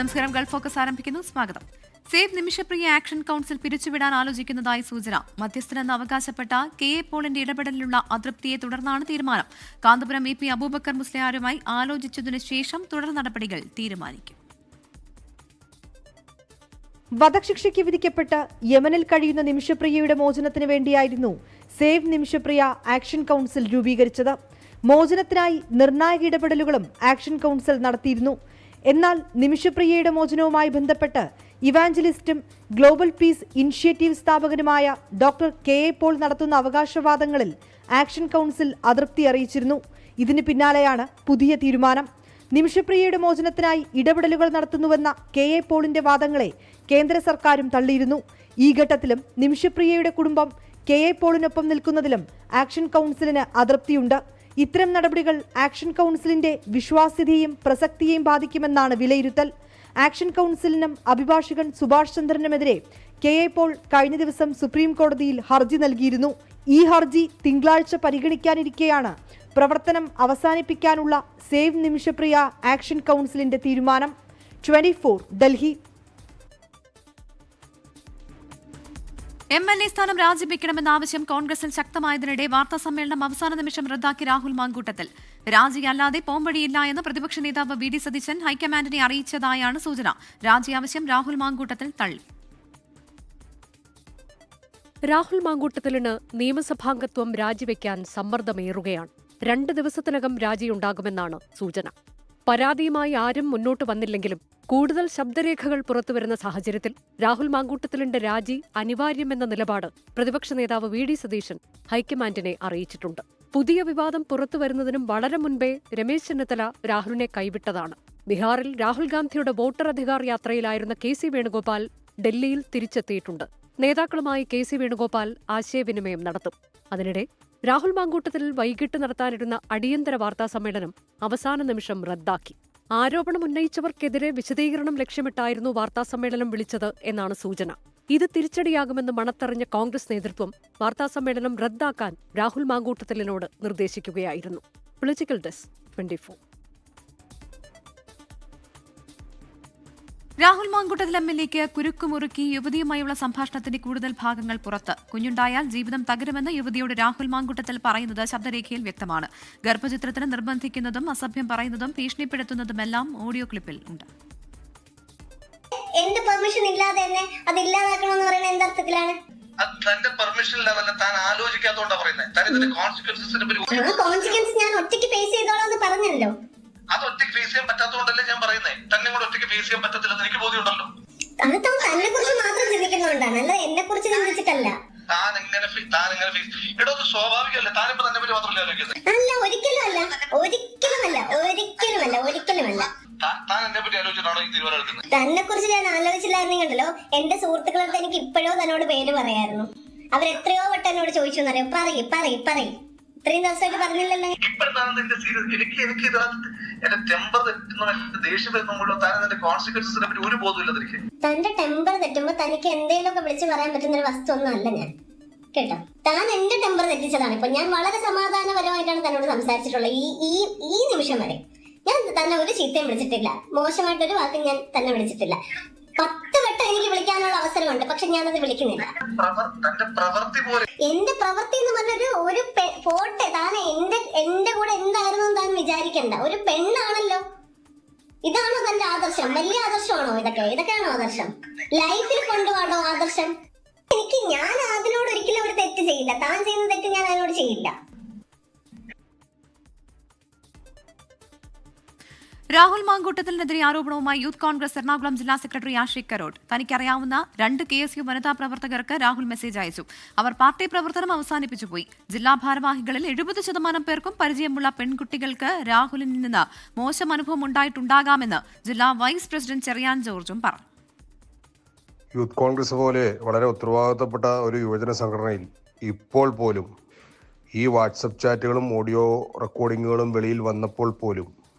നമസ്കാരം. Gulf focus ആരംഭിക്കുന്നു. സ്വാഗതം. സേവ് നിമിഷപ്രിയ ആക്ഷൻ കൌൺസിൽ പിരിച്ചുവിടാൻ ആലോചിക്കുന്നതായി സൂചന. മധ്യസ്ഥനെന്ന് അവകാശപ്പെട്ട കെ എ പോളിന്റെ ഇടപെടലിലുള്ള അതൃപ്തിയെ തുടർന്നാണ് തീരുമാനം. കാന്തപുരം EP അബൂബക്കർ മുസ്ലിയാരുമായി ആലോചിച്ചതിനു ശേഷം തുടർ നടപടികൾ തീരുമാനിക്കും. വധശിക്ഷയ്ക്ക് വിധിക്കപ്പെട്ട യമനിൽ കഴിയുന്ന നിമിഷപ്രിയയുടെ മോചനത്തിന് വേണ്ടിയായിരുന്നു സേവ് നിമിഷപ്രിയ ആക്ഷൻ കൌൺസിൽ രൂപീകരിച്ചത്. മോചനത്തിനായി നിർണായക ഇടപെടലുകളും ആക്ഷൻ കൌൺസിൽ നടത്തിയിരുന്നു. എന്നാൽ നിമിഷപ്രിയയുടെ മോചനവുമായി ബന്ധപ്പെട്ട് ഇവാഞ്ചലിസ്റ്റും ഗ്ലോബൽ പീസ് ഇനിഷ്യേറ്റീവ് സ്ഥാപകനുമായ ഡോക്ടർ കെ എ പോൾ നടത്തുന്ന അവകാശവാദങ്ങളിൽ ആക്ഷൻ കൌൺസിൽ അതൃപ്തി അറിയിച്ചിരുന്നു. ഇതിന് പിന്നാലെയാണ് പുതിയ തീരുമാനം. നിമിഷപ്രിയയുടെ മോചനത്തിനായി ഇടപെടലുകൾ നടത്തുന്നുവെന്ന കെ എ പോളിന്റെ വാദങ്ങളെ കേന്ദ്ര സർക്കാരും തള്ളിയിരുന്നു. ഈ ഘട്ടത്തിലും നിമിഷപ്രിയയുടെ കുടുംബം കെ എ പോളിനൊപ്പം നിൽക്കുന്നതിലും ആക്ഷൻ കൌൺസിലിന് അതൃപ്തിയുണ്ട്. ഇത്തരം നടപടികൾ ആക്ഷൻ കൌൺസിലിന്റെ വിശ്വാസ്യതയും പ്രസക്തിയെയും ബാധിക്കുമെന്നാണ് വിലയിരുത്തൽ. ആക്ഷൻ കൌൺസിലിനും അഭിഭാഷകൻ സുഭാഷ് ചന്ദ്രനുമെതിരെ കെ എ പോൾ കഴിഞ്ഞ ദിവസം സുപ്രീം കോടതിയിൽ ഹർജി നൽകിയിരുന്നു. ഈ ഹർജി തിങ്കളാഴ്ച പരിഗണിക്കാനിരിക്കെയാണ് പ്രവർത്തനം അവസാനിപ്പിക്കാനുള്ള സേവ് നിമിഷപ്രിയ ആക്ഷൻ കൌൺസിലിന്റെ തീരുമാനം. 24 ഡൽഹി. MLA സ്ഥാനം രാജിവെക്കണമെന്ന ആവശ്യം കോൺഗ്രസിൽ ശക്തമായതിനിടെ വാർത്താസമ്മേളനം അവസാന നിമിഷം റദ്ദാക്കി രാഹുൽ മാങ്കൂട്ടത്തിൽ. രാജിയല്ലാതെ പോംവഴിയില്ല എന്ന് പ്രതിപക്ഷ നേതാവ് VD സതീശൻ ഹൈക്കമാൻഡിനെ അറിയിച്ചതായാണ് സൂചന. രാജി ആവശ്യം രാഹുൽ മാങ്കൂട്ടത്തിൽ തള്ളി. രാഹുൽ മാങ്കൂട്ടത്തിലിന് നിയമസഭാംഗത്വം രാജിവെക്കാൻ സമ്മർദ്ദമേറുകയാണ്. 2 ദിവസത്തിനകം രാജിയുണ്ടാകുമെന്നാണ് സൂചന. പരാതിയുമായി ആരും മുന്നോട്ട് വന്നില്ലെങ്കിലും കൂടുതൽ ശബ്ദരേഖകൾ പുറത്തുവരുന്ന സാഹചര്യത്തിൽ രാഹുൽ മാങ്കൂട്ടത്തിലിന്റെ രാജി അനിവാര്യമെന്ന നിലപാട് പ്രതിപക്ഷ നേതാവ് VD സതീശൻ ഹൈക്കമാൻഡിനെ അറിയിച്ചിട്ടുണ്ട്. പുതിയ വിവാദം പുറത്തുവരുന്നതിനും വളരെ മുൻപേ രമേശ് ചെന്നിത്തല രാഹുലിനെ കൈവിട്ടതാണ്. ബീഹാറിൽ രാഹുൽ ഗാന്ധിയുടെ വോട്ടർ അധികാർ യാത്രയിലായിരുന്ന KC വേണുഗോപാൽ ഡൽഹിയിൽ തിരിച്ചെത്തിയിട്ടുണ്ട്. നേതാക്കളുമായി KC വേണുഗോപാൽ ആശയവിനിമയം നടത്തും. അതിനിടെ രാഹുൽ മാങ്കൂട്ടത്തിൽ വൈകിട്ട് നടത്താനിരുന്ന അടിയന്തര വാർത്താ സമ്മേളനം അവസാന നിമിഷം റദ്ദാക്കി. ആരോപണം ഉന്നയിച്ചവർക്കെതിരെ വിശദീകരണം ലക്ഷ്യമിട്ടായിരുന്നു വാർത്താസമ്മേളനം വിളിച്ചത് എന്നാണ് സൂചന. ഇത് തിരിച്ചടിയാകുമെന്ന് മണത്തറിഞ്ഞ കോൺഗ്രസ് നേതൃത്വം വാർത്താസമ്മേളനം റദ്ദാക്കാൻ രാഹുൽ മാങ്കൂട്ടത്തിലിനോട് നിർദ്ദേശിക്കുകയായിരുന്നു. Political desk 24. രാഹുൽ മാങ്കൂട്ടത്തിൽ MLAക്ക് കുരുക്കുമുറുക്കി യുവതിയുമായുള്ള സംഭാഷണത്തിന്റെ കൂടുതൽ ഭാഗങ്ങൾ പുറത്ത്. കുഞ്ഞുണ്ടായാൽ ജീവിതം തകരുമെന്ന് യുവതിയോട് രാഹുൽ മാങ്കൂട്ടത്തിൽ പറയുന്നത് ശബ്ദരേഖയിൽ വ്യക്തമാണ്. ഗർഭചിത്രത്തിന് നിർബന്ധിക്കുന്നതും അസഭ്യം പറയുന്നതും ഭീഷണിപ്പെടുത്തുന്നതുമെല്ലാം ഓഡിയോ ക്ലിപ്പിൽ ഉണ്ട്. എന്റെ പെർമിഷൻ ഇല്ലാതെ തന്നെ അത് ഇല്ലാതാക്കണമെന്ന് പറയുന്നത് എന്തർത്ഥത്തിലാണ്? തന്റെ പെർമിഷൻ ഇല്ലാതല്ല, താൻ ആലോചിക്കാത്തോണ്ടാ പറയുന്നത്. കോൺസിക്വൻസ് ഞാൻ ഒറ്റയ്ക്ക് ഫേസ് ചെയ്തോളാം എന്ന് പറഞ്ഞല്ലോ. അത് ഒറ്റയ്ക്ക് ഫേസ് ചെയ്യാൻ പറ്റാത്തതുകൊണ്ടല്ലേ ഞാൻ പറയുന്നത്. തന്നെ കൂടെ ഒറ്റയ്ക്ക് ഫേസ് ചെയ്യാൻ പറ്റത്തില്ലെന്ന് എനിക്ക് ബോധ്യമുണ്ടല്ലോ. അത് താൻ തന്നെ കുറിച്ച് മാത്രം ചിന്തിക്കുന്നതുകൊണ്ടാണ്, അല്ല എന്നെ കുറിച്ച് ചിന്തിച്ചിട്ടല്ല. താൻ എങ്ങനെ എടോ അത് സ്വാഭാവികമല്ലേ? താനിപ്പോ തന്നെ പറ്റി മാത്രമല്ല ആലോചിക്കുന്നത്. അല്ല, ഒരിക്കലുമല്ല. താൻ എന്നെ പറ്റി ആലോചിച്ചിട്ടാണോ ഈ തീരുമാനം എടുക്കുന്നത്? തന്നെ കുറിച്ച് ഞാൻ ആലോചിച്ചില്ലായിരുന്നെങ്കിലോ എന്റെ സുഹൃത്തുക്കളടുത്ത് എനിക്ക് ഇപ്പോഴോ തന്നോട് പേര് പറയായിരുന്നു. അവരെത്രയോ വട്ടം എന്നോട് ചോദിച്ചു എന്നറിയാം. പറയും ഇത്രയും ദിവസമായിട്ട് പറഞ്ഞില്ലല്ലോ. ഇപ്പോഴത്താണ് എനിക്ക് എന്റെ ടെമ്പർ തെറ്റുന്ന ദേഷ്യം വരുമ്പോഴോ താൻ എന്റെ കോൺസിക്വൻസിനെ പറ്റി ഒരു ബോധമില്ല. തന്റെ ടെമ്പർ തെറ്റുമ്പോ തനിക്ക് എന്തെങ്കിലുമൊക്കെ വിളിച്ച് പറയാൻ പറ്റുന്ന ഒരു വസ്തു ഒന്നും അല്ല ഞാൻ, കേട്ടോ. താൻ എന്റെ ടെമ്പർ തെറ്റിച്ചതാണ്. ഇപ്പൊ ഞാൻ വളരെ സമാധാനപരമായിട്ടാണ് തന്നോട് സംസാരിച്ചിട്ടുള്ളത്. ഈ നിമിഷം വരെ ഞാൻ തന്നെ ഒരു ചീത്തയും വിളിച്ചിട്ടില്ല, മോശമായിട്ടൊരു വാക്കും ഞാൻ തന്നെ വിളിച്ചിട്ടില്ല. 10 വട്ടം എനിക്ക് വിളിക്കാനുള്ള അവസരമുണ്ട്, പക്ഷെ ഞാനത് വിളിക്കുന്നില്ല. എന്റെ പ്രവൃത്തി എന്ന് പറഞ്ഞൊരു പോട്ടെ, താൻ എന്റെ കൂടെ എന്തായിരുന്നു താൻ വിചാരിക്കണ്ട. ഒരു പെണ്ണാണല്ലോ. ഇതാണോ തന്റെ ആദർശം? വലിയ ആദർശമാണോ ഇതൊക്കെയാണോ ആദർശം? ലൈഫിൽ കൊണ്ടുപോകണോ ആദർശം? ഞാൻ അതിനോട് ഒരിക്കലും ഒരു തെറ്റ് ചെയ്യില്ല. താൻ ചെയ്യുന്ന തെറ്റ് ഞാൻ അതിനോട് ചെയ്യില്ല. രാഹുൽ മാങ്കൂട്ടത്തിനെതിരെ ആരോപണവുമായി യൂത്ത് കോൺഗ്രസ് എറണാകുളം ജില്ലാ സെക്രട്ടറി ആഷിഖ് കരോട്ട്. തനിക്കറിയാവുന്ന 2 KSU വനിതാ പ്രവർത്തകർക്ക് രാഹുൽ മെസ്സേജ് അയച്ചു. അവർ പാർട്ടി പ്രവർത്തനം അവസാനിപ്പിച്ചുപോയി. ജില്ലാ ഭാരവാഹികളിൽ 70% പേർക്കും പരിചയമുള്ള പെൺകുട്ടികൾക്ക് രാഹുലിൽ നിന്ന് മോശം അനുഭവം ഉണ്ടായിട്ടുണ്ടാകാമെന്ന് ജില്ലാ വൈസ് പ്രസിഡന്റ് ചെറിയാൻ ജോർജും പറഞ്ഞു. യൂത്ത് കോൺഗ്രസ് പോലെ വളരെ ഉത്തരവാദിത്തപ്പെട്ട ഒരു യുവജന സംഘടനയിൽ ഇപ്പോൾ പോലും ഈ വാട്സപ്പ് ചാറ്റുകളും ഓഡിയോ റെക്കോർഡിങ്ങുകളും വെളിയിൽ വന്നപ്പോൾ പോലും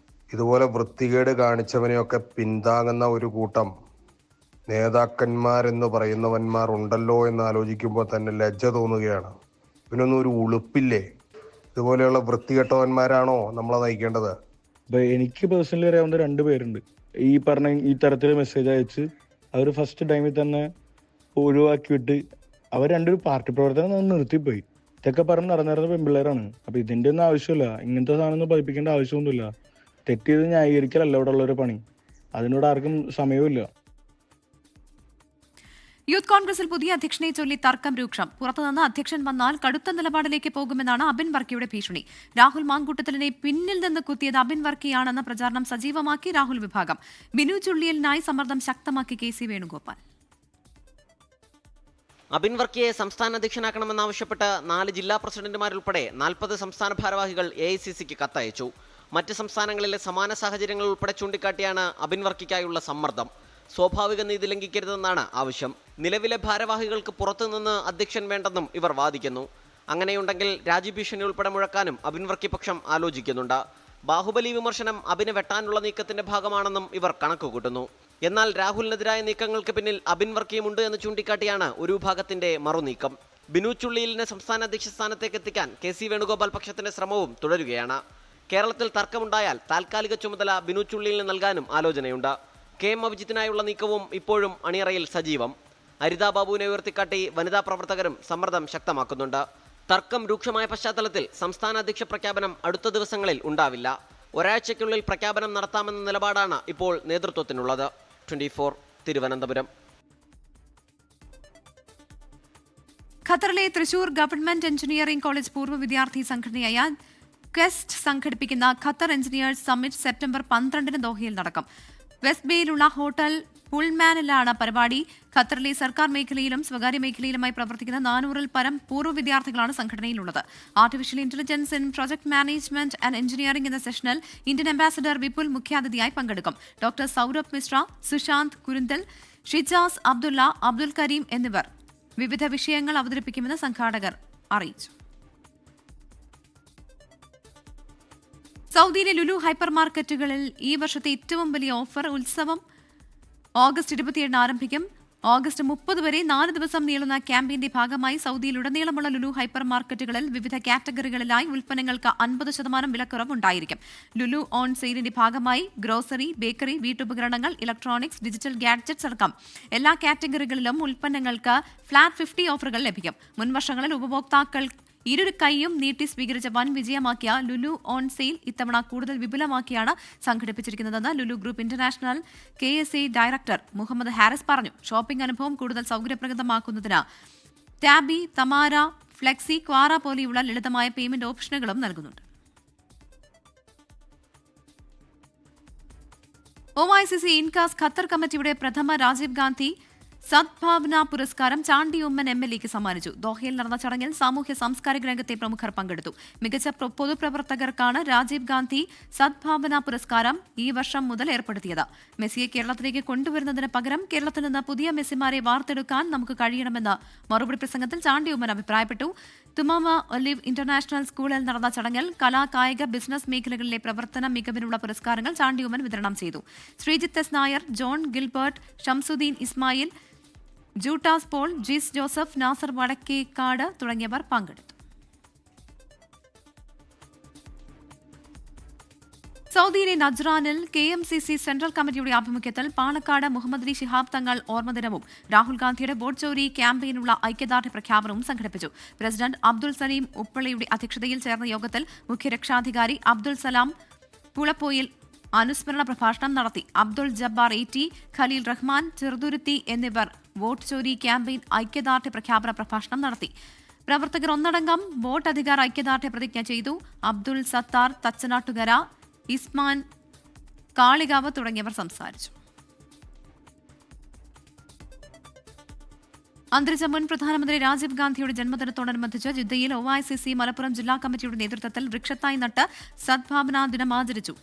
ഇതുപോലെ വൃത്തികേട് കാണിച്ചവനെയൊക്കെ പിന്താങ്ങുന്ന ഒരു കൂട്ടം നേതാക്കന്മാരെന്ന് പറയുന്നവന്മാർ ഉണ്ടല്ലോ എന്ന് ആലോചിക്കുമ്പോൾ തന്നെ ലജ്ജ തോന്നുകയാണ്. ഇവനൊന്നും ഒരു ഉളുപ്പില്ലേ? ഇതുപോലെയുള്ള വൃത്തികെട്ടവന്മാരാണോ നമ്മളെ നയിക്കേണ്ടത്? എനിക്ക് പേഴ്സണലി അറിയാവുന്ന 2 പേരുണ്ട്. ഈ തരത്തിൽ മെസ്സേജ് അയച്ച് അവർ ഫസ്റ്റ് ടൈമിൽ തന്നെ ഒഴിവാക്കി വിട്ട് അവർ രണ്ടൊരു പാർട്ടി പ്രവർത്തനം നിർത്തിപ്പോയി. ഇതൊക്കെ പറഞ്ഞ് നടന്നിരുന്ന പെൺപിള്ളേരാണ്. അപ്പൊ ഇതിന്റെ ഒന്നും ആവശ്യമില്ല, ഇങ്ങനത്തെ സാധനം ഒന്നും പഠിപ്പിക്കേണ്ട ആവശ്യമൊന്നുമില്ല. തെറ്റ് ചെയ്ത് ന്യായീകരിക്കലല്ല ഇവിടെ ഉള്ളൊരു പണി, അതിനോട് ആർക്കും സമയമില്ല. യൂത്ത് കോൺഗ്രസിൽ പുതിയ അധ്യക്ഷനെ ചൊല്ലി തർക്കം രൂക്ഷം. പുറത്തുനിന്ന് അധ്യക്ഷൻ വന്നാൽ കടുത്ത നിലപാടിലേക്ക് പോകുമെന്നാണ് അബിൻ വർക്കിയുടെ ഭീഷണി. രാഹുൽ മാങ്കൂട്ടത്തിലിനെ പിന്നിൽ നിന്ന് കുത്തിയത് അബിൻ വർക്കിയാണെന്ന പ്രചാരണം സജീവമാക്കി രാഹുൽ വിഭാഗം. ബിനു ചുള്ളിയലിനായി സമ്മർദ്ദം ശക്തമാക്കി KC വേണുഗോപാൽ. അബിൻ വർക്കിയെ സംസ്ഥാന അധ്യക്ഷനാക്കണമെന്നാവശ്യപ്പെട്ട് 4 ജില്ലാ പ്രസിഡന്റുമാരുൾപ്പെടെ 40 സംസ്ഥാന ഭാരവാഹികൾ AICCക്ക് കത്തയച്ചു. മറ്റ് സംസ്ഥാനങ്ങളിലെ സമാന സാഹചര്യങ്ങൾ ഉൾപ്പെടെ ചൂണ്ടിക്കാട്ടിയാണ് അബിൻ വർക്കിക്കായുള്ള സമ്മർദ്ദം. സ്വാഭാവിക നീതി ലംഘിക്കരുതെന്നാണ് ആവശ്യം. നിലവിലെ ഭാരവാഹികൾക്ക് പുറത്തുനിന്ന് അധ്യക്ഷൻ വേണ്ടെന്നും ഇവർ വാദിക്കുന്നു. അങ്ങനെയുണ്ടെങ്കിൽ രാജ്യഭീഷണി ഉൾപ്പെടെ മുഴക്കാനും അബിൻ വർക്കി പക്ഷം ആലോചിക്കുന്നുണ്ട്. ബാഹുബലി വിമർശനം അബിനെ വെട്ടാനുള്ള നീക്കത്തിന്റെ ഭാഗമാണെന്നും ഇവർ കണക്കുകൂട്ടുന്നു. എന്നാൽ രാഹുലിനെതിരായ നീക്കങ്ങൾക്ക് പിന്നിൽ അബിൻ വർക്കിയുമുണ്ട് എന്ന് ചൂണ്ടിക്കാട്ടിയാണ് ഒരു വിഭാഗത്തിന്റെ മറുനീക്കം. ബിനു ചുള്ളിയിലിനെ സംസ്ഥാന അധ്യക്ഷ സ്ഥാനത്തേക്ക് എത്തിക്കാൻ KC വേണുഗോപാൽ പക്ഷത്തിന്റെ ശ്രമവും തുടരുകയാണ്. കേരളത്തിൽ തർക്കമുണ്ടായാൽ താൽക്കാലിക ചുമതല ബിനു ചുള്ളിയിലിന് നൽകാനും ആലോചനയുണ്ട്. KM അഭിജിത്തിനായുള്ള നീക്കവും ഇപ്പോഴും അണിയറയിൽ സജീവം. അരിതാ ബാബുവിനെ ഉയർത്തിക്കാട്ടി വനിതാ പ്രവർത്തകരും സമ്മർദ്ദം ശക്തമാക്കുന്നുണ്ട്. തർക്കം രൂക്ഷമായ പശ്ചാത്തലത്തിൽ സംസ്ഥാന അധ്യക്ഷ പ്രഖ്യാപനം അടുത്ത ദിവസങ്ങളിൽ ഉണ്ടാവില്ല. ഒരാഴ്ചയ്ക്കുള്ളിൽ പ്രഖ്യാപനം നടത്താമെന്ന നിലപാടാണ് ഇപ്പോൾ നേതൃത്വത്തിനുള്ളത്. 24 തിരുവനന്തപുരം. ഖത്തറിലെ തൃശൂർ ഗവൺമെന്റ് എഞ്ചിനീയറിംഗ് കോളേജ് പൂർവ്വ വിദ്യാർത്ഥി സംഘടനയായ ക്വസ്റ്റ് സംഘടിപ്പിക്കുന്ന ഖത്തർ എഞ്ചിനീയേഴ്സ് സമ്മിറ്റ് സെപ്റ്റംബർ 12 ദോഹയിൽ നടക്കും. വെസ്റ്റ് ബേയിലുള്ള ഹോട്ടൽ പുൾമാനിലാണ് പരിപാടി. ഖത്തറിലെ സർക്കാർ മേഖലയിലും സ്വകാര്യ മേഖലയിലുമായി പ്രവർത്തിക്കുന്ന 400-ൽ പരം പൂർവ്വ വിദ്യാർത്ഥികളാണ് സംഘടനയിലുള്ളത്. Artificial intelligence in project management and engineering എന്ന സെഷനിൽ ഇന്ത്യൻ അംബാസഡർ വിപുൽ മുഖ്യാതിഥിയായി പങ്കെടുക്കും. ഡോക്ടർ സൗരഭ് മിശ്ര, സുശാന്ത് കുരുന്തൽ, ഷിജാസ് അബ്ദുള്ള, അബ്ദുൽ കരീം എന്നിവർ വിവിധ വിഷയങ്ങൾ അവതരിപ്പിക്കുമെന്ന് സംഘാടകർ അറിയിച്ചു. സൗദിയിലെ ലുലു ഹൈപ്പർ മാർക്കറ്റുകളിൽ ഈ വർഷത്തെ ഏറ്റവും വലിയ ഓഫർ ഉത്സവം ഓഗസ്റ്റ് 27 ആരംഭിക്കും. ഓഗസ്റ്റ് 30 വരെ 4 ദിവസം നീളുന്ന ക്യാമ്പയിന്റെ ഭാഗമായി സൗദിയിലുടനീളമുള്ള ലുലു ഹൈപ്പർ മാർക്കറ്റുകളിൽ വിവിധ കാറ്റഗറികളിലായി ഉൽപ്പന്നങ്ങൾക്ക് 50% വിലക്കുറവ് ഉണ്ടായിരിക്കും. ലുലു ഓൺ സെയിലിന്റെ ഭാഗമായി ഗ്രോസറി, ബേക്കറി, വീട്ടുപകരണങ്ങൾ, ഇലക്ട്രോണിക്സ്, ഡിജിറ്റൽ ഗാഡ്ജറ്റ്സ് അടക്കം എല്ലാ കാറ്റഗറികളിലും ഉൽപ്പന്നങ്ങൾക്ക് ഫ്ലാറ്റ് 50 ഓഫറുകൾ ലഭിക്കും. മുൻവർഷങ്ങളിൽ ഉപഭോക്താക്കൾ ഇരു കൈയും നീട്ടി സ്വീകരിച്ച വൻ വിജയമാക്കിയ ലുലു ഓൺ സെയിൽ ഇത്തവണ കൂടുതൽ വിപുലമാക്കിയാണ് സംഘടിപ്പിച്ചിരിക്കുന്നതെന്ന് Lulu group international KSA director Muhammad Haris പറഞ്ഞു. ഷോപ്പിംഗ് അനുഭവം കൂടുതൽ സൗകര്യപ്രദമാക്കുന്നതിന് ടാബി, തമാര, ഫ്ലെക്സി, ക്വാറ പോലെയുള്ള ലളിതമായ പേയ്മെന്റ് ഓപ്ഷനുകളും നൽകുന്നുണ്ട്. OICC ഇൻകാസ് ഖത്തർ കമ്മിറ്റിയുടെ പ്രഥമ രാജീവ് ഗാന്ധി സദ്ഭാവന പുരസ്കാരം ചാണ്ടി ഉമ്മൻ MLAക്ക് സമ്മാനിച്ചു. ദോഹയിൽ നടന്ന ചടങ്ങിൽ സാമൂഹ്യ സാംസ്കാരിക രംഗത്തെ പ്രമുഖർ പങ്കെടുത്തു. മികച്ച പൊതുപ്രവർത്തകർക്കാണ് രാജീവ് ഗാന്ധി സദ്ഭാവന പുരസ്കാരം ഈ വർഷം മുതൽ ഏർപ്പെടുത്തിയത്. മെസ്സിയെ കേരളത്തിലേക്ക് കൊണ്ടുവരുന്നതിന് പകരം കേരളത്തിൽ നിന്ന് പുതിയ മെസ്സിമാരെ വാർത്തെടുക്കാൻ നമുക്ക് കഴിയണമെന്ന് മറുപടി പ്രസംഗത്തിൽ ചാണ്ടി ഉമ്മൻ അഭിപ്രായപ്പെട്ടു. തുമാമ ഒലിവ് ഇന്റർനാഷണൽ സ്കൂളിൽ നടന്ന ചടങ്ങിൽ കലാ, കായിക, ബിസിനസ് മേഖലകളിലെ പ്രവർത്തന മികവിനുള്ള പുരസ്കാരങ്ങൾ ചാണ്ടി ഉമ്മൻ വിതരണം ചെയ്തു. Sreejith S. Nair, John Gilbert, Shamsuddin Ismail, Juttas Paul, Jis Joseph, Nasser Vadakkekad തുടങ്ങിയവർ പങ്കെടുത്തു. സൗദിയിലെ നജ്റാനിൽ KMCC സെൻട്രൽ കമ്മിറ്റിയുടെ ആഭിമുഖ്യത്തിൽ പാണക്കാട് മുഹമ്മദ് അലി ശിഹാബ് തങ്ങൾ ഓർമ്മദിനവും രാഹുൽ ഗാന്ധിയുടെ വോട്ട് ചോരി ക്യാമ്പയിനുള്ള ഐക്യദാർഢ്യ പ്രഖ്യാപനവും സംഘടിപ്പിച്ചു. പ്രസിഡന്റ് അബ്ദുൽ സലീം ഉപ്പളയുടെ അധ്യക്ഷതയിൽ ചേർന്ന യോഗത്തിൽ മുഖ്യരക്ഷാധികാരി അബ്ദുൽ സലാം പുളപ്പോയിൽ അനുസ്മരണ പ്രഭാഷണം നടത്തി. അബ്ദുൾ ജബ്ബാർ AT, ഖലീൽ റഹ്മാൻ ചെറുതുരുത്തി എന്നിവർ വോട്ട് ചോരി ക്യാമ്പയിൻ ഐക്യദാർഢ്യ പ്രഖ്യാപന പ്രഭാഷണം നടത്തി. പ്രവർത്തകർ ഒന്നടങ്കം വോട്ട് അധികാർ ഐക്യദാർഢ്യ പ്രതിജ്ഞ ചെയ്തു. അബ്ദുൾ സത്താർ തച്ചനാട്ടുകര, ഇസ്മാൻ കാളികാവ് തുടങ്ങിയവർ സംസാരിച്ചു. അന്തരിച്ച മുൻ പ്രധാനമന്ത്രി രാജീവ് ഗാന്ധിയുടെ ജന്മദിനത്തോടനുബന്ധിച്ച് ജിദ്ദയിൽ OICC മലപ്പുറം ജില്ലാ കമ്മിറ്റിയുടെ നേതൃത്വത്തിൽ വൃക്ഷത്തായി നട്ട് സദ്ഭാവന ദിനം ആചരിച്ചു.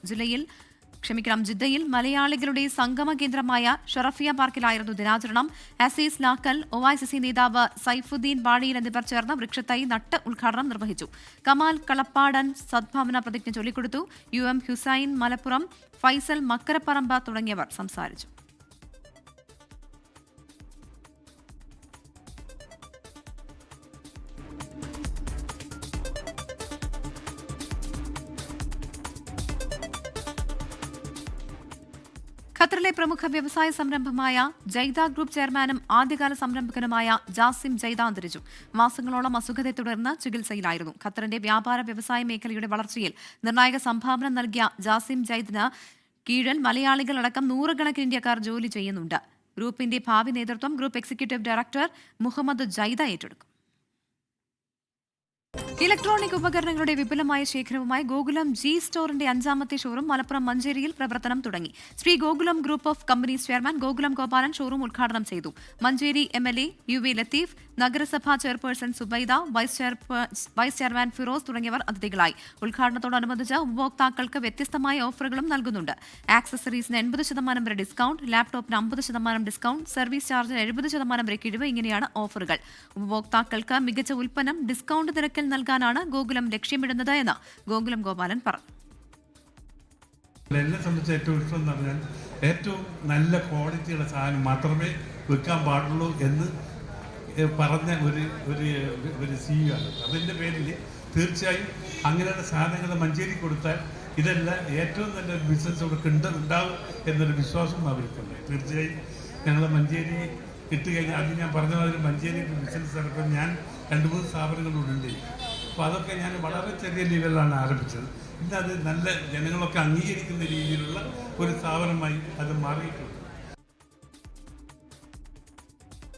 ജിദ്ദയിൽ മലയാളികളുടെ സംഗമ കേന്ദ്രമായ ഷറഫിയ പാർക്കിലായിരുന്നു ദിനാചരണം. അസീസ് ലാക്കൽ, OICC നേതാവ് സൈഫുദ്ദീൻ ബാഴിയിൽ എന്നിവർ ചേർന്ന് വൃക്ഷത്തൈ നട്ട് ഉദ്ഘാടനം നിർവഹിച്ചു. കമാൽ കളപ്പാടൻ സദ്ഭാവന പ്രതിജ്ഞ ചൊല്ലിക്കൊടുത്തു. UM ഹുസൈൻ മലപ്പുറം, ഫൈസൽ മക്കരപ്പറമ്പ് തുടങ്ങിയവർ സംസാരിച്ചു. ഖത്തറിലെ പ്രമുഖ വ്യവസായ സംരംഭമായ ജൈദ ഗ്രൂപ്പ് ചെയർമാനും ആദ്യകാല സംരംഭകനുമായ ജാസിം ജൈദ അന്തരിച്ചു. മാസങ്ങളോളം അസുഖത്തെ തുടർന്ന് ചികിത്സയിലായിരുന്നു. ഖത്തറിന്റെ വ്യാപാര വ്യവസായ മേഖലയുടെ വളർച്ചയിൽ നിർണായക സംഭാവന നൽകിയ ജാസിം ജൈദിന് കീഴിൽ മലയാളികളടക്കം നൂറുകണക്കിന് ഇന്ത്യക്കാർ ജോലി ചെയ്യുന്നുണ്ട്. ഗ്രൂപ്പിന്റെ ഭാവി നേതൃത്വം group executive director Muhammad Jaida ഏറ്റെടുക്കും. ഇലക്ട്രോണിക് ഉപകരണങ്ങളുടെ വിപുലമായ ശേഖരവുമായി ഗോകുലം ജി സ്റ്റോറിന്റെ 5ാമത്തെ ഷോറൂം മലപ്പുറം മഞ്ചേരിയിൽ പ്രവർത്തനം തുടങ്ങി. Shri Gokulam group of companies chairman Gokulam Gopalan showroom ഉദ്ഘാടനം ചെയ്തു. മഞ്ചേരി MLA UV ലത്തീഫ്, നഗരസഭാ chairperson Zubaida, vice chairman Firoz തുടങ്ങിയവർ അതിഥികളായി. ഉദ്ഘാടനത്തോടനുബന്ധിച്ച് ഉപഭോക്താക്കൾക്ക് വ്യത്യസ്തമായ ഓഫറുകളും നൽകുന്നുണ്ട്. ആക്സസറീസിന് 80% വരെ ഡിസ്കൗണ്ട്, ലാപ്ടോപ്പിന് 50% ഡിസ്കൗണ്ട്, സർവീസ് ചാർജിന് 70% വരെ കിഴിവ്. ഇങ്ങനെയാണ് ഓഫറുകൾ. ഉപഭോക്താക്കൾക്ക് മികച്ച ഉൽപ്പന്നം ഡിസ്കൗണ്ട് നിരക്കിൽ നൽകാനാണ് ഗോകുലം ലക്ഷ്യമിടുന്നത് എന്ന് ഗോകുലം ഗോപാലൻ പറഞ്ഞു. എന്നെ സംബന്ധിച്ച് ഏറ്റവും ഇഷ്ടം എന്ന് പറഞ്ഞാൽ ഏറ്റവും നല്ല ക്വാളിറ്റിയുള്ള സാധനം മാത്രമേ വിൽക്കാൻ പാടുള്ളൂ എന്ന് പറഞ്ഞ ഒരു CEO ആണ്. അതിൻ്റെ പേരിൽ തീർച്ചയായും അങ്ങനെയുള്ള സാധനങ്ങൾ മഞ്ചേരി കൊടുത്താൽ ഇതെല്ലാം ഏറ്റവും നല്ലൊരു ബിസിനസ് ഇവിടെ ഉണ്ടാവും എന്നൊരു വിശ്വാസം അവർക്കുണ്ട്. തീർച്ചയായും ഞങ്ങൾ മഞ്ചേരി കിട്ടുകഴിഞ്ഞാൽ അത് ഞാൻ പറഞ്ഞ മാതിരി മഞ്ചേരി ബിസിനസ് നടക്കാൻ ഞാൻ 2-3 സ്ഥാപനങ്ങളുണ്ട്. അപ്പോൾ അതൊക്കെ ഞാൻ വളരെ ചെറിയ ലെവലിലാണ് ആരംഭിച്ചത്. ഇന്ന് അത് നല്ല ജനങ്ങളൊക്കെ അംഗീകരിക്കുന്ന രീതിയിലുള്ള ഒരു സ്ഥാപനമായി അത് മാറിയിട്ടുണ്ട്.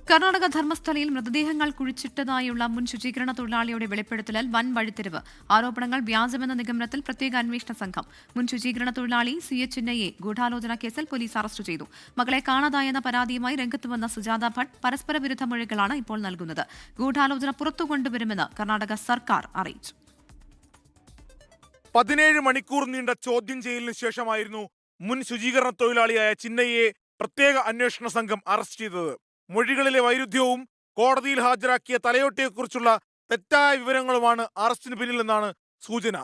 കർണാടക ധർമ്മസ്ഥലയിൽ മൃതദേഹങ്ങൾ കുഴിച്ചിട്ടതായുള്ള മുൻ ശുചീകരണ തൊഴിലാളിയുടെ വെളിപ്പെടുത്തലിൽ വൻ വഴിത്തിരിവ്. ആരോപണങ്ങൾ വ്യാജമെന്ന നിഗമനത്തിൽ പ്രത്യേക അന്വേഷണ സംഘം. മുൻ ശുചീകരണ തൊഴിലാളി CH ചിന്നയെ ഗൂഢാലോചന കേസിൽ പോലീസ് അറസ്റ്റ് ചെയ്തു. മകളെ കാണാതായെന്ന പരാതിയുമായി രംഗത്ത് വന്ന സുജാത ഭട്ട് പരസ്പര വിരുദ്ധ മൊഴികളാണ് ഇപ്പോൾ നൽകുന്നത്. ഗൂഢാലോചന പുറത്തു കൊണ്ടുവരുമെന്ന് കർണാടക സർക്കാർ അറിയിച്ചു. 17 മണിക്കൂർ നീണ്ട ചോദ്യം ചെയ്യലിന് ശേഷമായിരുന്നു മുൻ ശുചീകരണ തൊഴിലാളിയായ ചിന്നയെ പ്രത്യേക അന്വേഷണ സംഘം അറസ്റ്റ് ചെയ്തത്. മൊഴികളിലെ വൈരുദ്ധ്യവും കോടതിയിൽ ഹാജരാക്കിയ തലയോട്ടിയെക്കുറിച്ചുള്ള തെറ്റായ വിവരങ്ങളുമാണ് അറസ്റ്റിന് പിന്നിലെന്നാണ് സൂചന.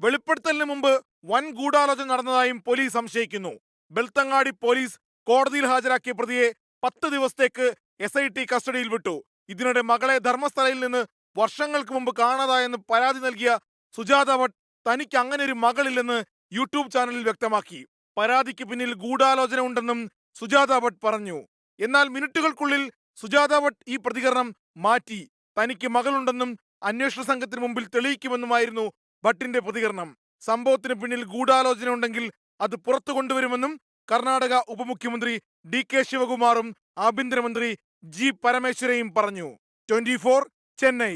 വെളിപ്പെടുത്തലിന് മുമ്പ് വൻ ഗൂഢാലോചന നടന്നതായും പോലീസ് സംശയിക്കുന്നു. ബെൽത്തങ്ങാടി പോലീസ് കോടതിയിൽ ഹാജരാക്കിയ പ്രതിയെ 10 ദിവസത്തേക്ക് SIT കസ്റ്റഡിയിൽ വിട്ടു. ഇതിനിടെ മകളെ ധർമ്മസ്ഥലയിൽ നിന്ന് വർഷങ്ങൾക്ക് മുമ്പ് കാണാതായെന്ന് പരാതി നൽകിയ സുജാത ഭട്ട് തനിക്ക് അങ്ങനെ ഒരു മകളില്ലെന്ന് യൂട്യൂബ് ചാനലിൽ വ്യക്തമാക്കി. പരാതിക്ക് പിന്നിൽ ഗൂഢാലോചന ഉണ്ടെന്നും സുജാത ഭട്ട് പറഞ്ഞു. എന്നാൽ മിനിറ്റുകൾക്കുള്ളിൽ സുജാത ഭട്ട് ഈ പ്രതികരണം മാറ്റി. തനിക്ക് മകളുണ്ടെന്നും അന്വേഷണ സംഘത്തിന് മുമ്പിൽ തെളിയിക്കുമെന്നുമായിരുന്നു ഭട്ടിന്റെ പ്രതികരണം. സംഭവത്തിന് പിന്നിൽ ഗൂഢാലോചന ഉണ്ടെങ്കിൽ അത് പുറത്തു കൊണ്ടുവരുമെന്നും കർണാടക ഉപമുഖ്യമന്ത്രി DK ശിവകുമാറും ആഭ്യന്തരമന്ത്രി G പരമേശ്വരയും പറഞ്ഞു. 24 ചെന്നൈ.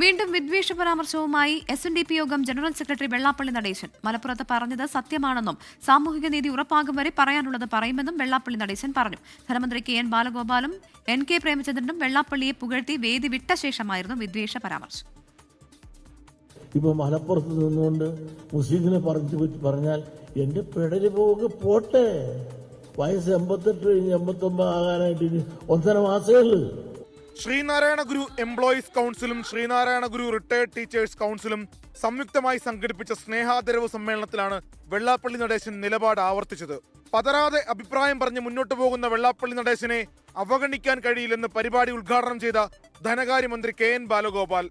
വീണ്ടും വിദ്വേഷ പരാമർശവുമായി SNDP യോഗം ജനറൽ സെക്രട്ടറി വെള്ളാപ്പള്ളി നടേശൻ. മലപ്പുറത്ത് പറഞ്ഞത് സത്യമാണെന്നും സാമൂഹിക നീതി ഉറപ്പാകും വരെ പറയാനുള്ളത് പറയുമെന്നും വെള്ളാപ്പള്ളി നടേശൻ പറഞ്ഞു. ധനമന്ത്രി KN ബാലഗോപാലും NK പ്രേമചന്ദ്രനും വെള്ളാപ്പള്ളിയെ പുകഴ്ത്തി വേദി വിട്ട ശേഷമായിരുന്നു വിദ്വേഷ പരാമർശം. ഇപ്പൊ മലപ്പുറത്ത് നിന്നുകൊണ്ട് മുസ്ലിങ്ങളെ പറഞ്ഞാൽ എന്റെ പിടല് പോട്ടെ, വയസ്സ് 88 89 ആകാനായിട്ട് ഇനി 1.5 മാസമേ ഉള്ളൂ. ശ്രീനാരായണ ഗുരു എംപ്ലോയീസ് കൗൺസിലും ശ്രീനാരായണ ഗുരു റിട്ടയർഡ് ടീച്ചേഴ്സ് കൗൺസിലും സംയുക്തമായി സംഘടിപ്പിച്ച സ്നേഹാദരവ് സമ്മേളനത്തിലാണ് വെള്ളാപ്പള്ളി നടേശൻ നിലപാട് ആവർത്തിച്ചത്. പതരാതെ അഭിപ്രായം പറഞ്ഞ് മുന്നോട്ടു പോകുന്ന വെള്ളാപ്പള്ളി നടേശനെ അവഗണിക്കാൻ കഴിയില്ലെന്ന് പരിപാടി ഉദ്ഘാടനം ചെയ്ത ധനകാര്യമന്ത്രി KN ബാലഗോപാൽ.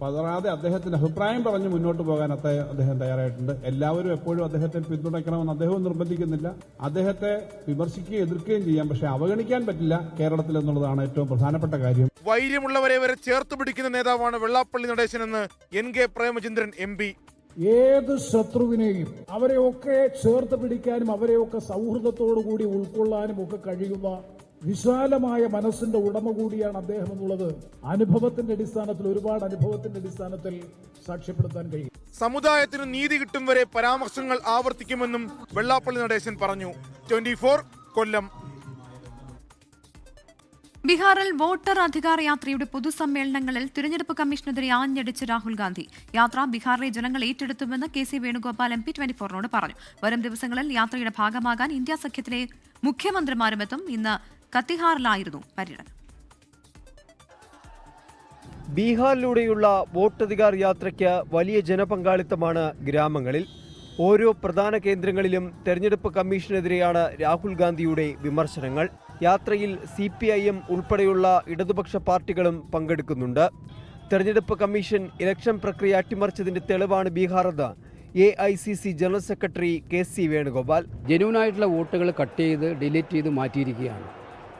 പതറാതെ അദ്ദേഹത്തിന്റെ അഭിപ്രായം പറഞ്ഞ് മുന്നോട്ട് പോകാൻ അദ്ദേഹം തയ്യാറായിട്ടുണ്ട്. എല്ലാവരും എപ്പോഴും അദ്ദേഹത്തെ പിന്തുണയ്ക്കണമെന്ന് അദ്ദേഹവും നിർബന്ധിക്കുന്നില്ല. അദ്ദേഹത്തെ വിമർശിക്കുകയും എതിർക്കുകയും ചെയ്യാം, പക്ഷെ അവഗണിക്കാൻ പറ്റില്ല കേരളത്തിൽ എന്നുള്ളതാണ് ഏറ്റവും പ്രധാനപ്പെട്ട കാര്യം. വൈര്യമുള്ളവരെ വരെ ചേർത്ത് പിടിക്കുന്ന നേതാവാണ് വെള്ളാപ്പള്ളി നടേശനെന്ന് NK പ്രേമചന്ദ്രൻ MP. ഏത് ശത്രുവിനെയും അവരെയൊക്കെ ചേർത്ത് പിടിക്കാനും അവരെയൊക്കെ സൗഹൃദത്തോടുകൂടി ഉൾക്കൊള്ളാനും ഒക്കെ കഴിയുന്ന വിശാലമായ മനസ്സിന്റെ ഉടമ കൂടിയാണ് അദ്ദേഹം എന്നുള്ളത് അനുഭവത്തിന്റെ അടിസ്ഥാനത്തിൽ, ഒരുപാട് അനുഭവത്തിന്റെ അടിസ്ഥാനത്തിൽ സാക്ഷ്യപ്പെടുത്താൻ കഴിയും. സമുദായത്തിന് നീതി കിട്ടും വരെ പരാമർശങ്ങൾ ആവർത്തിക്കുമെന്നും വെള്ളാപ്പള്ളി നടേശൻ പറഞ്ഞു. 24 കൊല്ലം. ബീഹാറിൽ വോട്ടർ അധികാർ യാത്രയുടെ പൊതുസമ്മേളനങ്ങളിൽ തിരഞ്ഞെടുപ്പ് കമ്മീഷനെതിരെ ആഞ്ഞടിച്ച് രാഹുൽ ഗാന്ധി. യാത്ര ബീഹാറിലെ ജനങ്ങൾ ഏറ്റെടുത്തുവെന്ന് KC വേണുഗോപാൽ MP 24നോട് പറഞ്ഞു. വരും ദിവസങ്ങളിൽ യാത്രയുടെ ഭാഗമാകാൻ ഇന്ത്യ സഖ്യത്തിലെ മുഖ്യമന്ത്രിമാരുമെത്തും. ഇന്ന് കത്തിഹാറിലായിരുന്നു പര്യടനം. ബീഹാറിലൂടെയുള്ള വോട്ടധികാർ യാത്രയ്ക്ക് വലിയ ജനപങ്കാളിത്തമാണ് ഗ്രാമങ്ങളിൽ. ഓരോ പ്രധാന കേന്ദ്രങ്ങളിലും തെരഞ്ഞെടുപ്പ് കമ്മീഷനെതിരെയാണ് രാഹുൽ ഗാന്ധിയുടെ വിമർശനങ്ങൾ. യാത്രയിൽ CPIM ഉൾപ്പെടെയുള്ള ഇടതുപക്ഷ പാർട്ടികളും പങ്കെടുക്കുന്നുണ്ട്. തെരഞ്ഞെടുപ്പ് കമ്മീഷൻ ഇലക്ഷൻ പ്രക്രിയ അട്ടിമറിച്ചതിന്റെ തെളിവാണ് ബീഹാറെന്ന് AICC general secretary KC Venugopal. ജെന്യൂനായിട്ടുള്ള വോട്ടുകൾ കട്ട് ചെയ്ത് ഡിലീറ്റ് ചെയ്ത് മാറ്റിയിരിക്കുകയാണ്.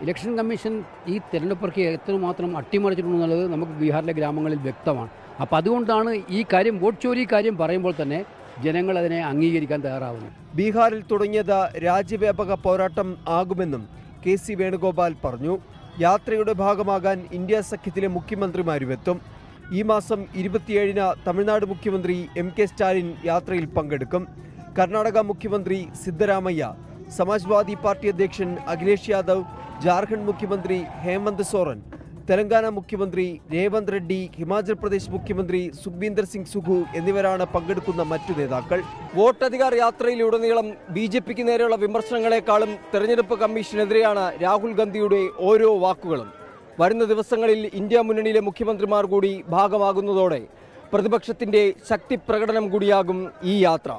ഇലക്ഷൻ കമ്മീഷൻ ഈ തെരഞ്ഞെടുപ്പ് പ്രക്രിയ എത്രമാത്രം അട്ടിമറിച്ചിട്ടുണ്ടെന്നുള്ളത് നമുക്ക് ബീഹാറിലെ ഗ്രാമങ്ങളിൽ വ്യക്തമാണ്. അപ്പോൾ അതുകൊണ്ടാണ് ഈ കാര്യം വോട്ട് ചോരി കാര്യം പറയുമ്പോൾ തന്നെ ജനങ്ങൾ അതിനെ അംഗീകരിക്കാൻ തയ്യാറാവുന്നു. ബീഹാറിൽ തുടങ്ങിയത് രാജ്യവ്യാപക പോരാട്ടം ആകുമെന്നും KC വേണുഗോപാൽ പറഞ്ഞു. യാത്രയുടെ ഭാഗമാകാൻ ഇന്ത്യ സഖ്യത്തിലെ മുഖ്യമന്ത്രിമാരുമെത്തും. ഈ മാസം 27-ന് തമിഴ്നാട് മുഖ്യമന്ത്രി MK സ്റ്റാലിൻ യാത്രയിൽ പങ്കെടുക്കും. കർണാടക മുഖ്യമന്ത്രി സിദ്ധരാമയ്യ, സമാജ്വാദി പാർട്ടി അധ്യക്ഷൻ അഖിലേഷ് യാദവ്, ജാർഖണ്ഡ് മുഖ്യമന്ത്രി ഹേമന്ത് സോറൻ, തെലങ്കാന മുഖ്യമന്ത്രി രേവന്ത് റെഡ്ഡി, ഹിമാചൽ പ്രദേശ് മുഖ്യമന്ത്രി സുഖ്ബീന്ദർ സിംഗ് സുഖു എന്നിവരാണ് പങ്കെടുക്കുന്ന മറ്റു നേതാക്കൾ. വോട്ടധികാർ യാത്രയിലുടനീളം BJPക്ക് നേരെയുള്ള വിമർശനങ്ങളെക്കാളും തെരഞ്ഞെടുപ്പ് കമ്മീഷനെതിരെയാണ് രാഹുൽ ഗാന്ധിയുടെ ഓരോ വാക്കുകളും. വരുന്ന ദിവസങ്ങളിൽ ഇന്ത്യ മുന്നണിയിലെ മുഖ്യമന്ത്രിമാർ കൂടി ഭാഗമാകുന്നതോടെ പ്രതിപക്ഷത്തിന്റെ ശക്തി പ്രകടനം കൂടിയാകും ഈ യാത്ര.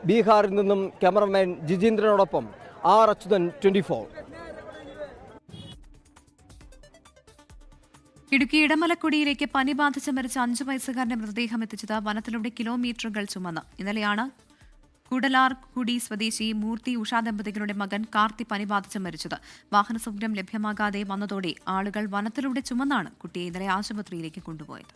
ബീഹാറിൽ നിന്നും ക്യാമറമാൻ ജിജീന്ദ്രനോടൊപ്പം R. അച്യുതൻ, 24. ഇടുക്കി ഇടമലക്കുടിയിലേക്ക് പനി ബാധിച്ച് മരിച്ച 5 വയസ്സുകാരന്റെ മൃതദേഹം എത്തിച്ചത് വനത്തിലൂടെ കിലോമീറ്ററുകൾ ചുമന്ന്. ഇന്നലെയാണ് കൂടലാർകുടി സ്വദേശി മൂർത്തി ഉഷാ ദമ്പതികളുടെ മകൻ കാർത്തി പനി ബാധിച്ച് മരിച്ചത്. വാഹന സൗകര്യം ലഭ്യമാകാതെ വന്നതോടെ ആളുകൾ വനത്തിലൂടെ ചുമന്നാണ് കുട്ടിയെ ഇന്നലെ ആശുപത്രിയിലേക്ക് കൊണ്ടുപോയത്.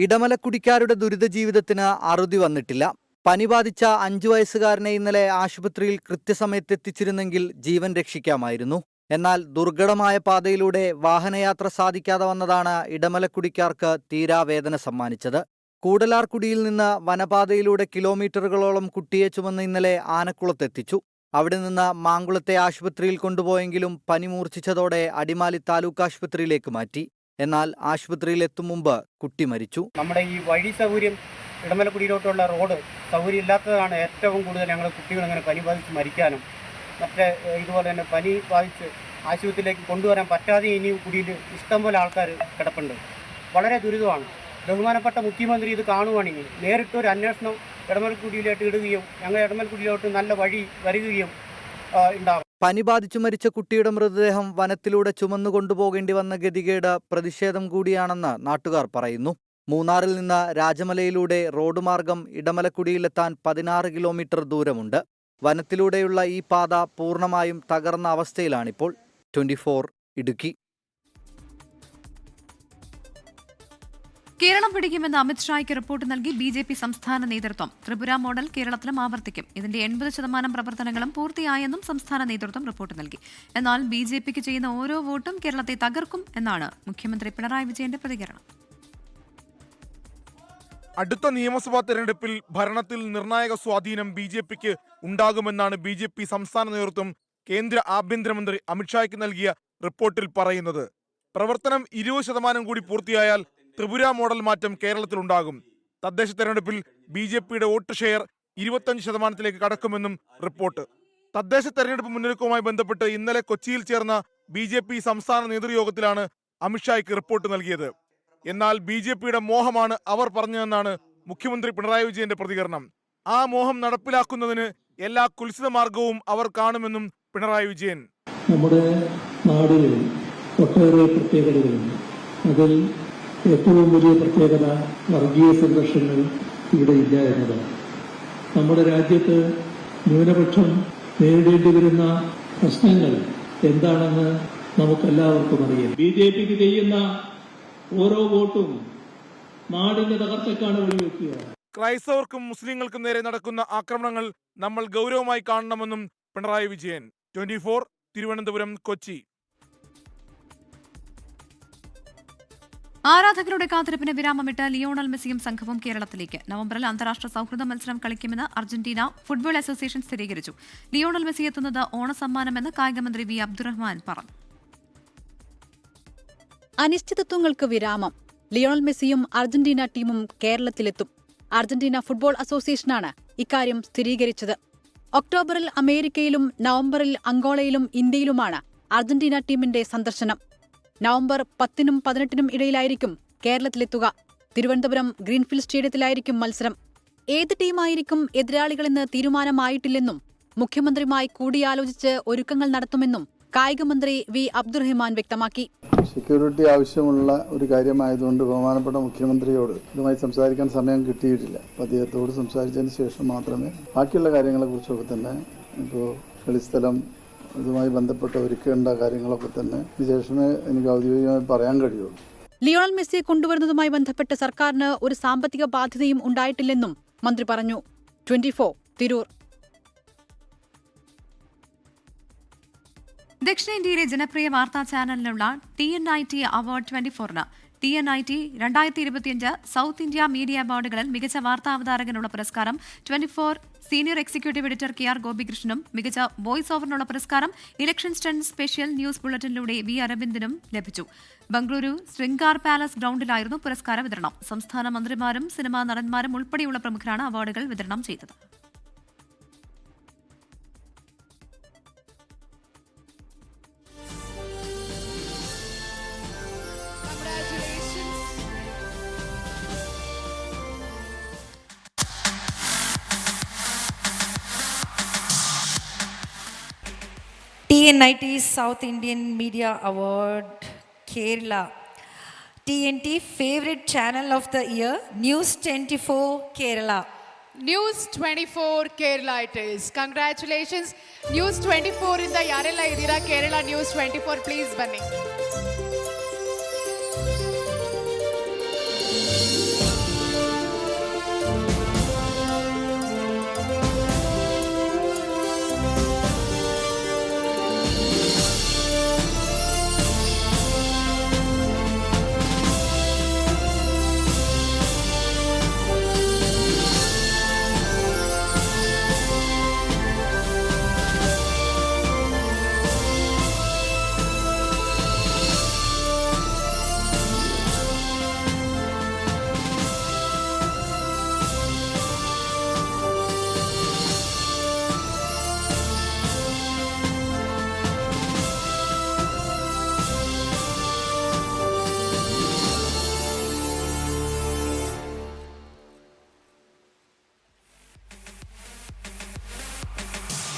ഇടമലക്കുടിക്കാരുടെ ദുരിത ജീവിതത്തിന് അറുതി വന്നിട്ടില്ല. പനി ബാധിച്ച 5 വയസ്സുകാരനെ ഇന്നലെ ആശുപത്രിയിൽ കൃത്യസമയത്ത് എത്തിച്ചിരുന്നെങ്കിൽ ജീവൻ രക്ഷിക്കാമായിരുന്നു. എന്നാൽ ദുർഘടമായ പാതയിലൂടെ വാഹനയാത്ര സാധിക്കാതെ വന്നതാണ് ഇടമലക്കുടിക്കാർക്ക് തീരാവേദന സമ്മാനിച്ചത്. കൂടലാർകുടിയിൽ നിന്ന് വനപാതയിലൂടെ കിലോമീറ്ററുകളോളം കുട്ടിയെ ചുമന്ന് ഇന്നലെ ആനക്കുളത്തെത്തിച്ചു. അവിടെ നിന്ന് മാങ്കുളത്തെ ആശുപത്രിയിൽ കൊണ്ടുപോയെങ്കിലും പനി മൂർച്ഛിച്ചതോടെ അടിമാലി താലൂക്ക് ആശുപത്രിയിലേക്ക് മാറ്റി. എന്നാൽ ആശുപത്രിയിൽ എത്തും മുമ്പ് കുട്ടി മരിച്ചു. നമ്മുടെ ഈ വഴി സൗകര്യം, ഇടമലക്കുടിയിലോട്ടുള്ള റോഡ് സൗകര്യം ഇല്ലാത്തതാണ് ഏറ്റവും കൂടുതൽ ഞങ്ങൾ കുട്ടികൾ ഇങ്ങനെ പനി ബാധിച്ച് മരിക്കാനും മറ്റേ ഇതുപോലെ തന്നെ പനി ബാധിച്ച് ആശുപത്രിയിലേക്ക് കൊണ്ടുവരാൻ പറ്റാതെ ഇനിയും കുടിയിൽ ഇഷ്ടംപോലെ ആൾക്കാർ കിടപ്പുണ്ട്. വളരെ ദുരിതമാണ്. ബഹുമാനപ്പെട്ട മുഖ്യമന്ത്രി ഇത് കാണുവാണെങ്കിൽ നേരിട്ടൊരു അന്വേഷണം ഇടമലക്കുടിയിലോട്ട് ഇടുകയും ഞങ്ങൾ ഇടമലക്കുടിയിലോട്ട് നല്ല വഴി വരികയും ഉണ്ടാകും. പനി ബാധിച്ചു മരിച്ച കുട്ടിയുടെ മൃതദേഹം വനത്തിലൂടെ ചുമന്നു കൊണ്ടുപോകേണ്ടി വന്ന ഗതികേട് പ്രതിഷേധം കൂടിയാണെന്ന് നാട്ടുകാർ പറയുന്നു. മൂന്നാറിൽ നിന്ന് രാജമലയിലൂടെ റോഡ് മാർഗം ഇടമലക്കുടിയിലെത്താൻ 16 കിലോമീറ്റർ ദൂരമുണ്ട്. വനത്തിലൂടെയുള്ള ഈ പാത പൂർണ്ണമായും തകർന്ന അവസ്ഥയിലാണിപ്പോൾ. 24 ഇടുക്കി. കേരളം പിടിക്കുമെന്ന് അമിത്ഷായ്ക്ക് റിപ്പോർട്ട് നൽകി BJP സംസ്ഥാന നേതൃത്വം. ത്രിപുര മോഡൽ കേരളത്തിലും ആവർത്തിക്കും. ഇതിന്റെ 80% പ്രവർത്തനങ്ങളും പൂർത്തിയായെന്നും സംസ്ഥാന നേതൃത്വം റിപ്പോർട്ട് നൽകി. എന്നാൽ BJPക്ക് ചെയ്യുന്ന ഓരോ വോട്ടും കേരളത്തെ തകർക്കും എന്നാണ് മുഖ്യമന്ത്രി പിണറായി വിജയന്റെ പ്രതികരണം. അടുത്ത നിയമസഭാ തെരഞ്ഞെടുപ്പിൽ ഭരണത്തിൽ നിർണായക സ്വാധീനം BJPക്ക് ഉണ്ടാകുമെന്നാണ് BJP സംസ്ഥാന നേതൃത്വം കേന്ദ്ര ആഭ്യന്തരമന്ത്രി അമിത്ഷായ്ക്ക് നൽകിയ റിപ്പോർട്ടിൽ പറയുന്നത്. പ്രവർത്തനം 20% കൂടി പൂർത്തിയായാൽ ത്രിപുര മോഡൽ മാറ്റം കേരളത്തിലുണ്ടാകും. തദ്ദേശ തെരഞ്ഞെടുപ്പിൽ BJPയുടെ വോട്ട് ഷെയർ 25% കടക്കുമെന്നും റിപ്പോർട്ട്. തദ്ദേശ തെരഞ്ഞെടുപ്പ് മുന്നൊരുക്കവുമായി ബന്ധപ്പെട്ട് ഇന്നലെ കൊച്ചിയിൽ ചേർന്ന BJP സംസ്ഥാന നേതൃയോഗത്തിലാണ് അമിത്ഷായ്ക്ക് റിപ്പോർട്ട് നൽകിയത്. എന്നാൽ BJPയുടെ മോഹമാണ് അവർ പറഞ്ഞതെന്നാണ് മുഖ്യമന്ത്രി പിണറായി വിജയന്റെ പ്രതികരണം. ആ മോഹം നടപ്പിലാക്കുന്നതിന് എല്ലാ കുൽസിത മാർഗവും അവർ കാണുമെന്നും പിണറായി വിജയൻ. നമ്മുടെ നാടിന് ഒട്ടേറെ പ്രത്യേകതകളുണ്ട്. അതിൽ ഏറ്റവും വലിയ പ്രത്യേകത വർഗീയ സംഘർഷങ്ങൾ ഇവിടെ ഇല്ല എന്നതാണ്. നമ്മുടെ രാജ്യത്ത് ന്യൂനപക്ഷം നേരിടേണ്ടി വരുന്ന പ്രശ്നങ്ങൾ എന്താണെന്ന് നമുക്കെല്ലാവർക്കും അറിയാം. BJPക്ക് ചെയ്യുന്ന ഓരോ വോട്ടും നാടിന്റെ തകർച്ചയ്ക്കാണ് വഴിവെക്കുക. ക്രൈസ്തവർക്കും മുസ്ലിങ്ങൾക്കും നേരെ നടക്കുന്ന ആക്രമണങ്ങൾ നമ്മൾ ഗൗരവമായി കാണണമെന്നും പിണറായി വിജയൻ. 24 തിരുവനന്തപുരം, കൊച്ചി. ആരാധകരുടെ കാത്തിരിപ്പിന് വിരാമമിട്ട് ലിയോണൽ മെസ്സിയും സംഘവും കേരളത്തിലേക്ക്. നവംബറിൽ അന്താരാഷ്ട്ര സൗഹൃദ മത്സരം കളിക്കുമെന്ന് അർജന്റീന ഫുട്ബോൾ അസോസിയേഷൻ സ്ഥിരീകരിച്ചു. ലിയോണൽ മെസ്സി എത്തുന്നത് ഓണസമ്മാനമെന്ന് കായികമന്ത്രി V. അബ്ദുറഹ്മാൻ പറഞ്ഞു. അനിശ്ചിതത്വങ്ങൾക്ക് വിരാമം. ലിയോണൽ മെസ്സിയും അർജന്റീന ടീമും കേരളത്തിലെത്തും. അർജന്റീന ഫുട്ബോൾ അസോസിയേഷനാണ് ഇക്കാര്യം സ്ഥിരീകരിച്ചത്. ഒക്ടോബറിൽ അമേരിക്കയിലും നവംബറിൽ അങ്കോളയിലും ഇന്ത്യയിലുമാണ് അർജന്റീന ടീമിന്റെ സന്ദർശനം. നവംബർ 10-നും 18-നും ഇടയിലായിരിക്കും കേരളത്തിലെത്തുക. തിരുവനന്തപുരം ഗ്രീൻഫീൽഡ് സ്റ്റേഡിയത്തിലായിരിക്കും മത്സരം. ഏത് ടീമായിരിക്കും എതിരാളികളെന്ന് തീരുമാനമായിട്ടില്ലെന്നും മുഖ്യമന്ത്രിയുമായി കൂടിയാലോചിച്ച് ഒരുക്കങ്ങൾ നടത്തുമെന്നും കായികമന്ത്രി വി അബ്ദുറഹിമാൻ വ്യക്തമാക്കി. സെക്യൂരിറ്റി ആവശ്യമുള്ള ഒരു കാര്യമായതുകൊണ്ട് ബഹുമാനപ്പെട്ട മുഖ്യമന്ത്രിയോട് ഇതുമായി സംസാരിക്കാൻ സമയം കിട്ടിയിട്ടില്ല. അദ്ദേഹത്തോട് സംസാരിച്ചതിന് ശേഷം മാത്രമേ ബാക്കിയുള്ള കാര്യങ്ങളെക്കുറിച്ചൊക്കെ തന്നെ ഇപ്പോൾ കളിസ്ഥലം ഇതുമായി ബന്ധപ്പെട്ട് ഒരുക്കേണ്ട കാര്യങ്ങളൊക്കെ തന്നെ ശേഷമേ എനിക്ക് ഔദ്യോഗികമായി പറയാൻ കഴിയുള്ളൂ. ലിയോണൽ മെസ്സിയെ കൊണ്ടുവരുന്നതുമായി ബന്ധപ്പെട്ട് സർക്കാരിന് ഒരു സാമ്പത്തിക ബാധ്യതയും ഉണ്ടായിട്ടില്ലെന്നും മന്ത്രി പറഞ്ഞു. 24 തിരൂർ. ദക്ഷിണേന്ത്യയിലെ ജനപ്രിയ വാർത്താ ചാനലിനുള്ള TNIT അവാർഡ് 24ന് TNIT 2025 സൗത്ത് ഇന്ത്യ മീഡിയ അവാർഡുകളിൽ മികച്ച വാർത്താ അവതാരകനുള്ള പുരസ്കാരം 24 സീനിയർ എക്സിക്യൂട്ടീവ് എഡിറ്റർ KR ഗോപികൃഷ്ണനും മികച്ച വോയിസ് ഓവറിനുള്ള പുരസ്കാരം ഇലക്ഷൻ സ്റ്റണ്ട് സ്പെഷ്യൽ ന്യൂസ് ബുള്ളറ്റിനിലൂടെ V അരവിന്ദനും ലഭിച്ചു. ബംഗളൂരു ശൃംഗാർ പാലസ് ഗ്രൗണ്ടിലായിരുന്നു പുരസ്കാര വിതരണം. സംസ്ഥാന മന്ത്രിമാരും സിനിമാ നടന്മാരും ഉൾപ്പെടെയുള്ള പ്രമുഖരാണ് അവാർഡുകൾ വിതരണം ചെയ്തത്. TNIT South Indian Media Award, Kerala. TNT Favorite Channel of the Year, News 24 Kerala. News 24 Kerala it is. Congratulations. News 24 in the Yarela Idira Kerala News 24. Please, Bunny.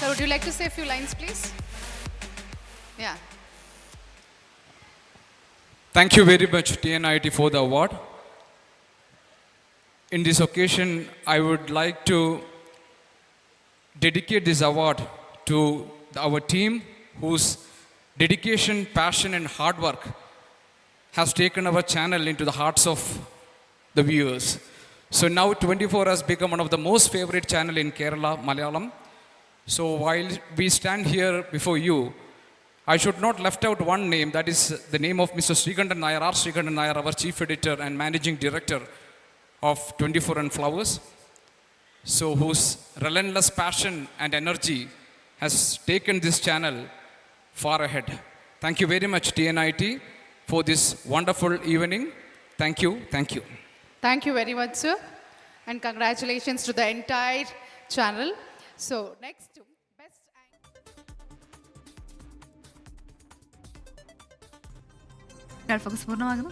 So would you like to say a few lines, please? Yeah. Thank you very much, TNIT, for the award. In this occasion, I would like to dedicate this award to our team whose dedication, passion, and hard work has taken our channel into the hearts of the viewers. So now 24 has become one of the most favorite channel in Kerala, Malayalam. So while we stand here before you, I should not left out one name, that is the name of Mr. Srikandan Nair, R. Srikandan Nair, our Chief Editor and Managing Director of 24 and Flowers. So whose relentless passion and energy has taken this channel far ahead. Thank you very much, TNIT, for this wonderful evening. Thank you, thank you. Thank you very much, sir. And congratulations to the entire channel. So next to best Focus പൂർണ്ണമാകുന്നു.